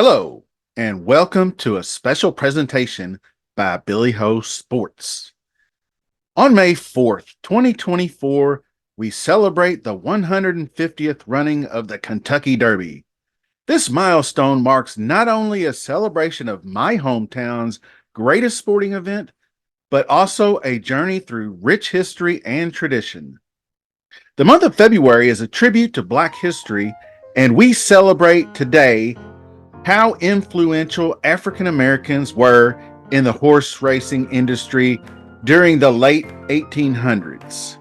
Hello, and welcome to a special presentation by Billy Ho Sports. On May 4th, 2024, we celebrate the 150th running of the Kentucky Derby. This milestone marks not only a celebration of my hometown's greatest sporting event, but also a journey through rich history and tradition. The month of February is a tribute to Black history, and we celebrate today how influential African Americans were in the horse racing industry during the late 1800s.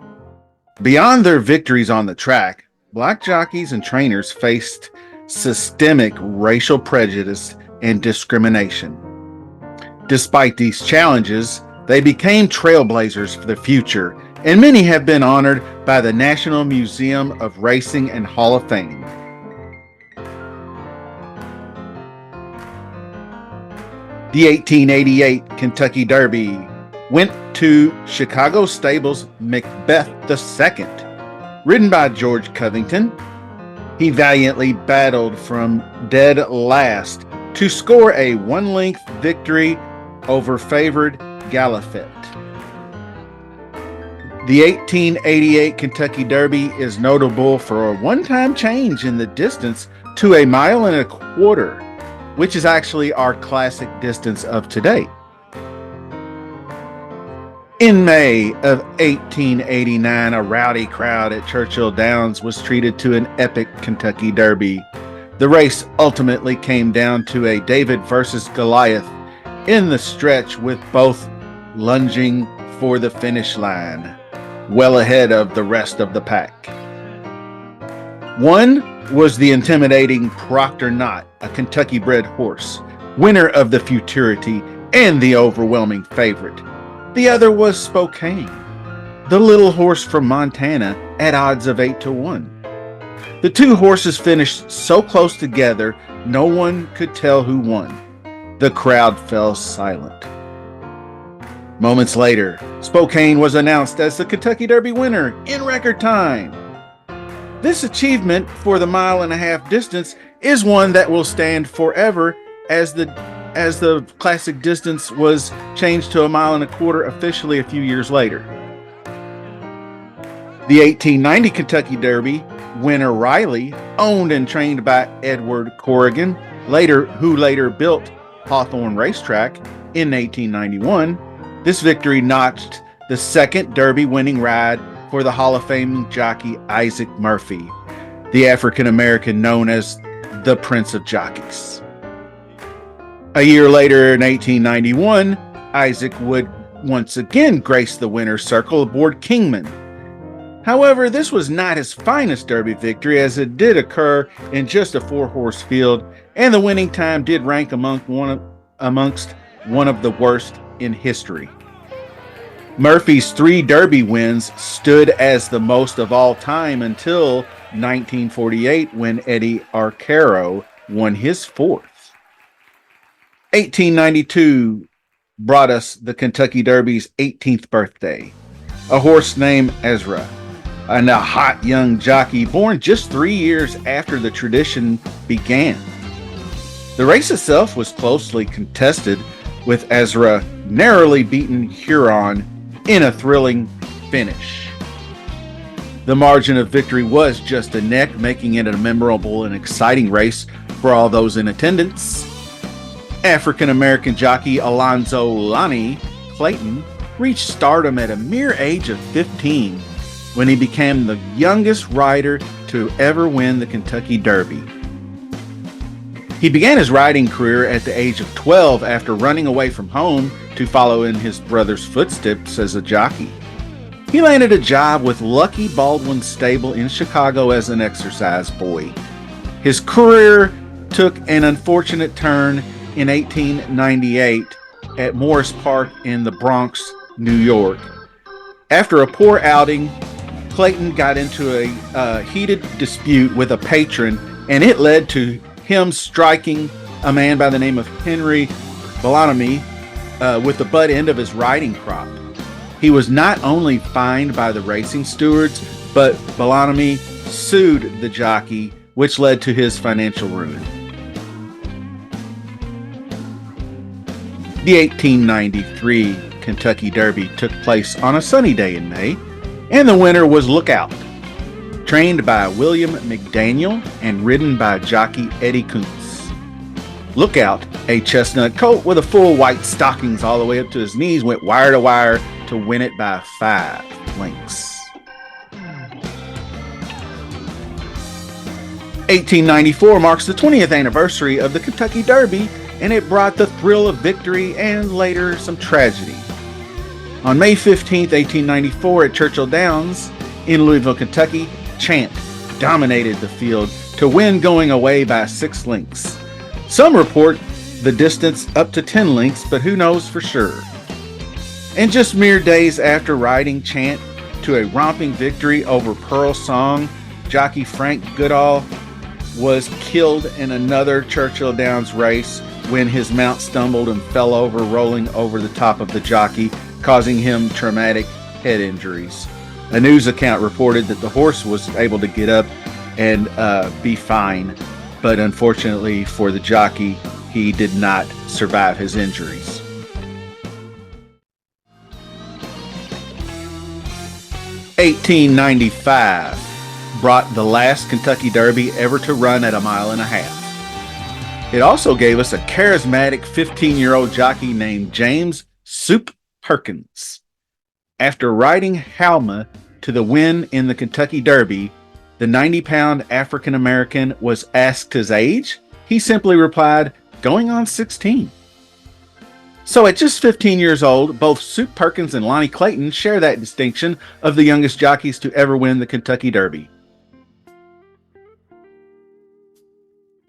Beyond their victories on the track, Black jockeys and trainers faced systemic racial prejudice and discrimination. Despite these challenges, they became trailblazers for the future, and many have been honored by the National Museum of Racing and Hall of Fame. The 1888 Kentucky Derby went to Chicago Stables Macbeth II. Ridden by George Covington, he valiantly battled from dead last to score a one-length victory over favored Galliffet. The 1888 Kentucky Derby is notable for a one-time change in the distance to 1.25 miles, which is actually our classic distance of today. In May of 1889, a rowdy crowd at Churchill Downs was treated to an epic Kentucky Derby. The race ultimately came down to a David versus Goliath in the stretch, with both lunging for the finish line, well ahead of the rest of the pack. One was the intimidating Proctor Knott, a Kentucky-bred horse, winner of the Futurity and the overwhelming favorite. The other was Spokane, the little horse from Montana, at odds of 8-1. The two horses finished so close together, no one could tell who won. The crowd fell silent. Moments later, Spokane was announced as the Kentucky Derby winner in record time. This achievement for the 1.5 mile distance is one that will stand forever, as the classic distance was changed to 1.25 miles officially a few years later. The 1890 Kentucky Derby winner Riley, owned and trained by Edward Corrigan, who later built Hawthorne Racetrack in 1891. This victory notched the second Derby winning ride for the Hall of Fame jockey Isaac Murphy, the African American known as the Prince of Jockeys. A year later, in 1891, Isaac would once again grace the winner's circle aboard Kingman. However, this was not his finest Derby victory, as it did occur in just a 4-horse field, and the winning time did rank amongst one of the worst in history. Murphy's 3 Derby wins stood as the most of all time until 1948, when Eddie Arcaro won his 4th. 1892 brought us the Kentucky Derby's 18th birthday. A horse named Ezra, and a hot young jockey born just 3 years after the tradition began. The race itself was closely contested, with Ezra narrowly beating Huron in a thrilling finish. The margin of victory was just a neck, making it a memorable and exciting race for all those in attendance. African-American jockey Alonzo Lonnie Clayton reached stardom at a mere age of 15 when he became the youngest rider to ever win the Kentucky Derby. He began his riding career at the age of 12 after running away from home to follow in his brother's footsteps as a jockey. He landed a job with Lucky Baldwin's stable in Chicago as an exercise boy. His career took an unfortunate turn in 1898 at Morris Park in the Bronx, New York. After a poor outing, Clayton got into a heated dispute with a patron, and it led to him striking a man by the name of Henry Bellomy with the butt end of his riding crop. He was not only fined by the racing stewards, but Bellomy sued the jockey, which led to his financial ruin. The 1893 Kentucky Derby took place on a sunny day in May, and the winner was Lookout, trained by William McDaniel and ridden by jockey Eddie Kuntz. Lookout, a chestnut colt with a full white stockings all the way up to his knees, went wire to wire to win it by 5 lengths. 1894 marks the 20th anniversary of the Kentucky Derby, and it brought the thrill of victory and later some tragedy. On May 15, 1894 at Churchill Downs in Louisville, Kentucky, Chant dominated the field to win going away by 6 lengths. Some report the distance up to 10 lengths, but who knows for sure. And just mere days after riding Chant to a romping victory over Pearl Song, jockey Frank Goodall was killed in another Churchill Downs race when his mount stumbled and fell over, rolling over the top of the jockey, causing him traumatic head injuries. A news account reported that the horse was able to get up and be fine, but unfortunately for the jockey, he did not survive his injuries. (1895) brought the last Kentucky Derby ever to run at 1.5 miles. It also gave us a charismatic 15-year-old jockey named James Soup Perkins. After riding Halma to the win in the Kentucky Derby, the 90-pound African-American was asked his age. He simply replied, "Going on 16." So at just 15 years old, both Soup Perkins and Lonnie Clayton share that distinction of the youngest jockeys to ever win the Kentucky Derby.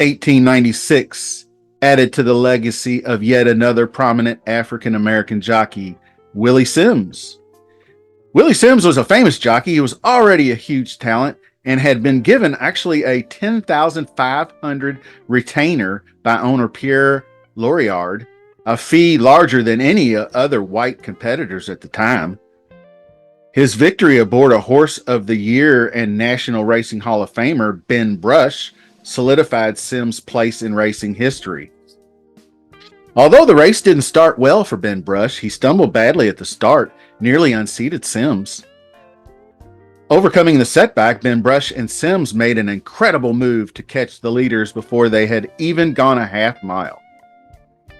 1896 added to the legacy of yet another prominent African-American jockey, Willie Sims. Willie Sims was a famous jockey. He was already a huge talent and had been given actually a $10,500 retainer by owner Pierre Lorillard, a fee larger than any other white competitors at the time. His victory aboard a Horse of the Year and National Racing Hall of Famer Ben Brush solidified Sims' place in racing history. Although the race didn't start well for Ben Brush, he stumbled badly at the start, nearly unseated Sims. Overcoming the setback, Ben Brush and Sims made an incredible move to catch the leaders before they had even gone a half mile.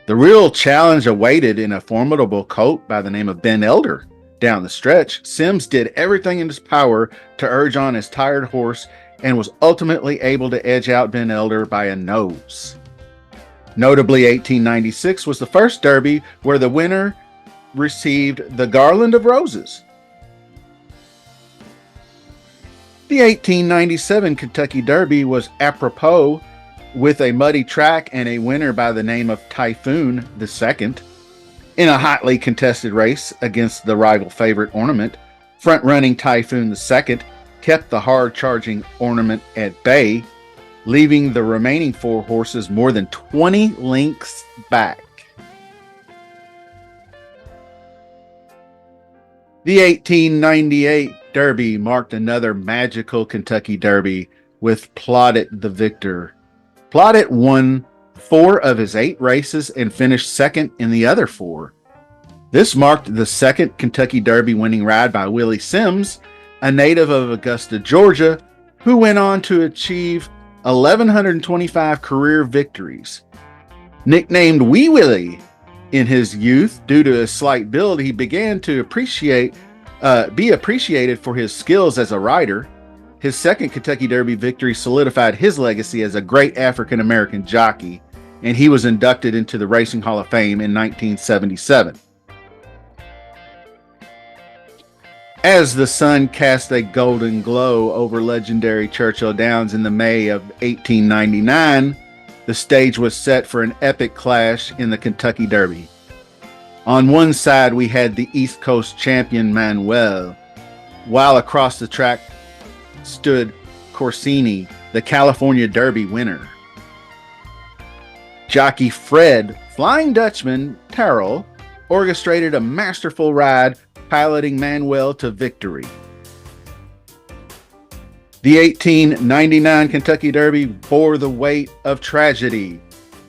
The real challenge awaited in a formidable colt by the name of Ben Elder. Down the stretch, Sims did everything in his power to urge on his tired horse and was ultimately able to edge out Ben Elder by a nose. Notably, 1896 was the first Derby where the winner received the Garland of Roses. The 1897 Kentucky Derby was apropos with a muddy track and a winner by the name of Typhoon II. In a hotly contested race against the rival favorite Ornament, front-running Typhoon II kept the hard-charging Ornament at bay, leaving the remaining 4 horses more than 20 lengths back. The 1898 Derby marked another magical Kentucky Derby with Plaudit the victor. Plaudit won 4 of his 8 races and finished second in the other 4. This marked the second Kentucky Derby winning ride by Willie Sims, a native of Augusta, Georgia, who went on to achieve 1,125 career victories. Nicknamed Wee Willie in his youth due to his slight build, he began to be appreciated for his skills as a rider. His second Kentucky Derby victory solidified his legacy as a great African-American jockey, and he was inducted into the Racing Hall of Fame in 1977. As the sun cast a golden glow over legendary Churchill Downs in the May of 1899, the stage was set for an epic clash in the Kentucky Derby. On one side, we had the East Coast champion Manuel, while across the track stood Corsini, the California Derby winner. Jockey Fred Flying Dutchman Terrell orchestrated a masterful ride, piloting Manuel to victory. The 1899 Kentucky Derby bore the weight of tragedy.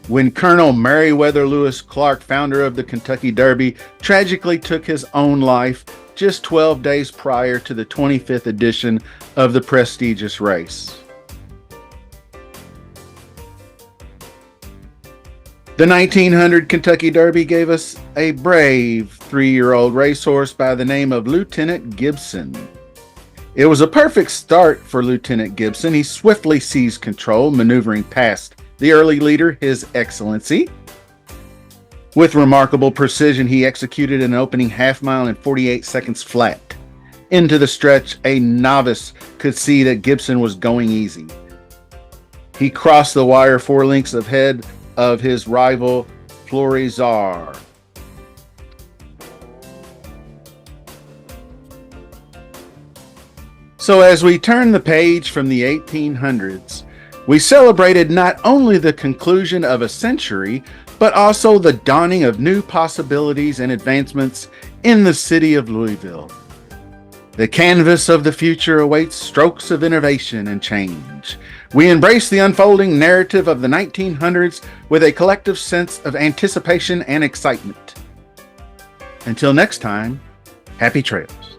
when Colonel Meriwether Lewis Clark, founder of the Kentucky Derby, tragically took his own life just 12 days prior to the 25th edition of the prestigious race. The 1900 Kentucky Derby gave us a brave 3-year-old racehorse by the name of Lieutenant Gibson. It was a perfect start for Lieutenant Gibson. He swiftly seized control, maneuvering past the early leader, His Excellency. With remarkable precision, he executed an opening half mile in 48 seconds flat. Into the stretch, a novice could see that Gibson was going easy. He crossed the wire 4 lengths ahead of his rival, Florizar. So as we turn the page from the 1800s, we celebrated not only the conclusion of a century, but also the dawning of new possibilities and advancements in the city of Louisville. The canvas of the future awaits strokes of innovation and change. We embrace the unfolding narrative of the 1900s with a collective sense of anticipation and excitement. Until next time, happy trails.